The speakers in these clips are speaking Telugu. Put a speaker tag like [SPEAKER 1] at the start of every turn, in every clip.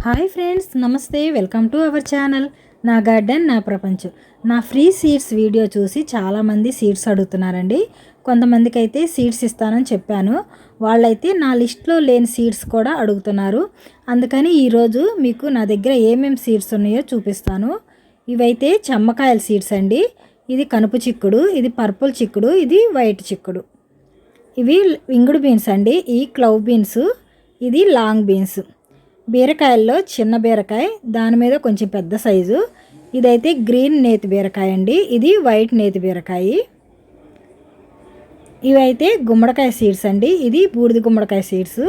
[SPEAKER 1] హాయ్ ఫ్రెండ్స్, నమస్తే. వెల్కమ్ టు అవర్ ఛానల్ నా గార్డెన్ నా ప్రపంచం. నా ఫ్రీ సీడ్స్ వీడియో చూసి చాలామంది సీడ్స్ అడుగుతున్నారండి. కొంతమందికి అయితే సీడ్స్ ఇస్తానని చెప్పాను. వాళ్ళైతే నా లిస్ట్లో లేని సీడ్స్ కూడా అడుగుతున్నారు. అందుకని ఈరోజు మీకు నా దగ్గర ఏమేమి సీడ్స్ ఉన్నాయో చూపిస్తాను. ఇవైతే చెమ్మకాయల సీడ్స్ అండి. ఇది కనుపు చిక్కుడు, ఇది పర్పుల్ చిక్కుడు, ఇది వైట్ చిక్కుడు. ఇవి వింగుడు బీన్స్ అండి. ఈ క్లవ్ బీన్స్, ఇది లాంగ్ బీన్స్. బీరకాయల్లో చిన్న బీరకాయ, దాని మీద కొంచెం పెద్ద సైజు. ఇదైతే గ్రీన్ నేతి బీరకాయ అండి. ఇది వైట్ నేతి బీరకాయ. ఇవైతే గుమ్మడికాయ సీడ్స్ అండి. ఇది బూడిద గుమ్మడికాయ సీడ్స్.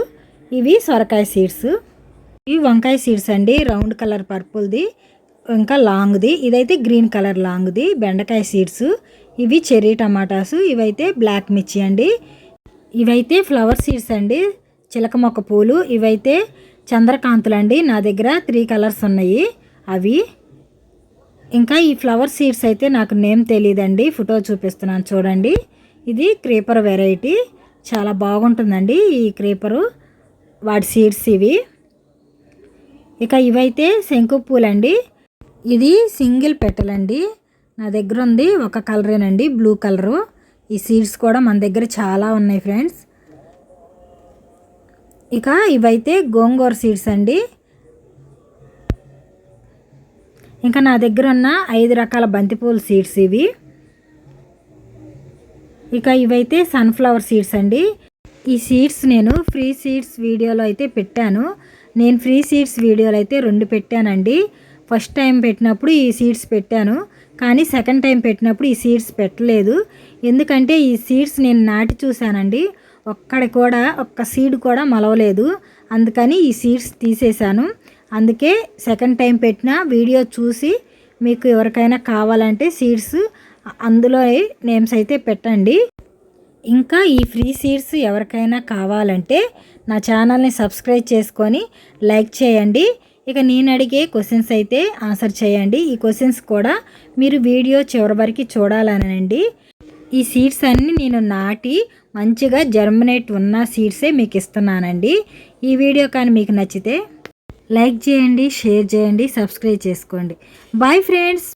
[SPEAKER 1] ఇవి సొరకాయ సీడ్స్. ఇవి వంకాయ సీడ్స్ అండి. రౌండ్ కలర్ పర్పుల్ది, ఇంకా లాంగ్ది. ఇదైతే గ్రీన్ కలర్ లాంగ్ది. బెండకాయ సీడ్స్. ఇవి చెర్రీ టమాటాసు. ఇవైతే బ్లాక్ మిర్చి అండి. ఇవైతే ఫ్లవర్ సీడ్స్ అండి, చిలక మొక్క పూలు. ఇవైతే చంద్రకాంతులు అండి. నా దగ్గర 3 కలర్స్ ఉన్నాయి అవి. ఇంకా ఈ ఫ్లవర్ సీడ్స్ అయితే నాకు నేమ్ తెలియదండి, ఫోటో చూపిస్తున్నాను చూడండి. ఇది క్రీపర్ వెరైటీ, చాలా బాగుంటుందండి ఈ క్రీపరు, వాటి సీడ్స్ ఇవి. ఇక ఇవైతే శంకు పూలండి. ఇది సింగిల్ పెటలండి. నా దగ్గర ఉంది ఒక కలరేనండి, బ్లూ కలరు. ఈ సీడ్స్ కూడా మన దగ్గర చాలా ఉన్నాయి ఫ్రెండ్స్. ఇక ఇవైతే గోంగూర సీడ్స్ అండి. ఇంకా నా దగ్గర ఉన్న 5 రకాల బంతిపూల సీడ్స్ ఇవి. ఇక ఇవైతే సన్ఫ్లవర్ సీడ్స్ అండి. ఈ సీడ్స్ నేను ఫ్రీ సీడ్స్ వీడియోలో అయితే పెట్టాను. నేను ఫ్రీ సీడ్స్ వీడియోలో అయితే 2 పెట్టానండి. ఫస్ట్ టైం పెట్టినప్పుడు ఈ సీడ్స్ పెట్టాను, కానీ సెకండ్ టైం పెట్టినప్పుడు ఈ సీడ్స్ పెట్టలేదు. ఎందుకంటే ఈ సీడ్స్ నేను నాటి చూశానండి, ఒక్క సీడ్ కూడా మొలవలేదు. అందుకని ఈ సీడ్స్ తీసేశాను. అందుకే సెకండ్ టైం పెట్టిన వీడియో చూసి మీకు ఎవరికైనా కావాలంటే సీడ్స్ అందులో నేమ్స్ అయితే పెట్టండి. ఇంకా ఈ ఫ్రీ సీడ్స్ ఎవరికైనా కావాలంటే నా ఛానల్ని సబ్స్క్రైబ్ చేసుకొని లైక్ చేయండి. ఇక నేను అడిగే క్వశ్చన్స్ అయితే ఆన్సర్ చేయండి. ఈ క్వశ్చన్స్ కూడా మీరు వీడియో చివరి వరకు చూడాలనండి. ఈ సీడ్స్ అన్నీ నేను నాటి మంచిగా జర్మినేట్ ఉన్న సీడ్సే మీకు ఇస్తున్నానండి. ఈ వీడియో కానీ మీకు నచ్చితే లైక్ చేయండి, షేర్ చేయండి, సబ్స్క్రైబ్ చేసుకోండి. Bye friends.